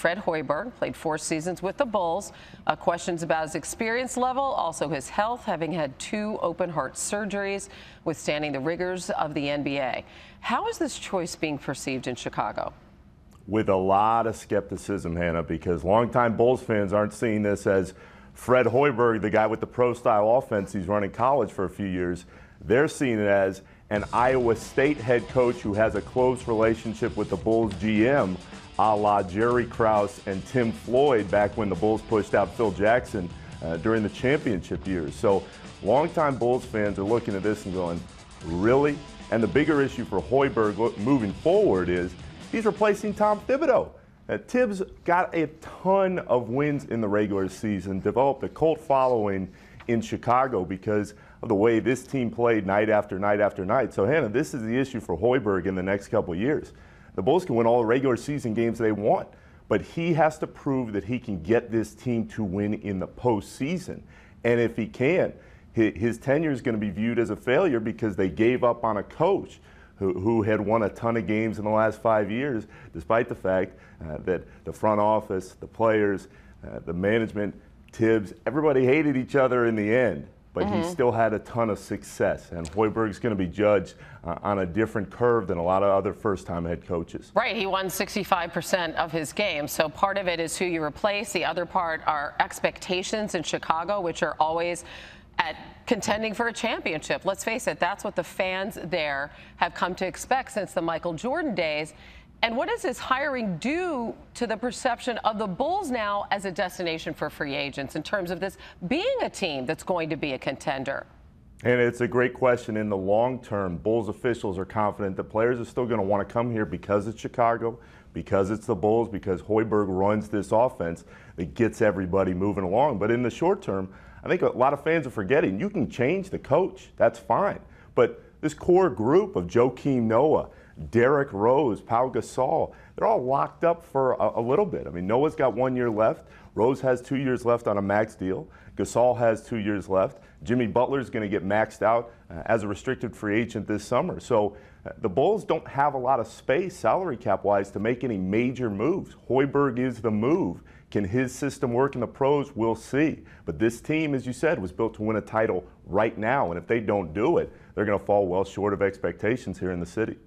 Fred Hoiberg, played 4 seasons with the Bulls. Questions about his experience level, also his health, having had 2 open heart surgeries, withstanding the rigors of the NBA. How is this choice being perceived in Chicago? With a lot of skepticism, Hannah, because longtime Bulls fans aren't seeing this as Fred Hoiberg, the guy with the pro-style offense he's running college for a few years. They're seeing it as an Iowa State head coach who has a close relationship with the Bulls GM, a la Jerry Krause and Tim Floyd back when the Bulls pushed out Phil Jackson during the championship years. So longtime Bulls fans are looking at this and going, really? And the bigger issue for Hoiberg moving forward is he's replacing Tom Thibodeau. Tibbs got a ton of wins in the regular season, developed a cult following in Chicago because of the way this team played night after night after night. So, Hannah, this is the issue for Hoiberg in the next couple of years. The Bulls can win all the regular season games they want, but he has to prove that he can get this team to win in the postseason. And if he can, his tenure is going to be viewed as a failure because they gave up on a coach who had won a ton of games in the last 5 years, despite the fact that the front office, the players, the management, Tibbs, everybody hated each other in the end. But he still had a ton of success. And Hoiberg's going to be judged on a different curve than a lot of other first-time head coaches. Right. He won 65% of his games. So part of it is who you replace. The other part are expectations in Chicago, which are always at contending for a championship. Let's face it, that's what the fans there have come to expect since the Michael Jordan days. And what does this hiring do to the perception of the Bulls now as a destination for free agents in terms of this being a team that's going to be a contender? And it's a great question. In the long term, Bulls officials are confident that players are still going to want to come here because it's Chicago, because it's the Bulls, because Hoiberg runs this offense that gets everybody moving along. But in the short term, I think a lot of fans are forgetting you can change the coach. That's fine. But this core group of Joakim Noah, Derrick Rose, Pau Gasol, they're all locked up for a little bit. I mean, Noah's got 1 year left. Rose has 2 years left on a max deal. Gasol has 2 years left. Jimmy Butler's going to get maxed out as a restricted free agent this summer. So the Bulls don't have a lot of space salary cap-wise to make any major moves. Hoiberg is the move. Can his system work in the pros? We'll see. But this team, as you said, was built to win a title right now. And if they don't do it, they're going to fall well short of expectations here in the city.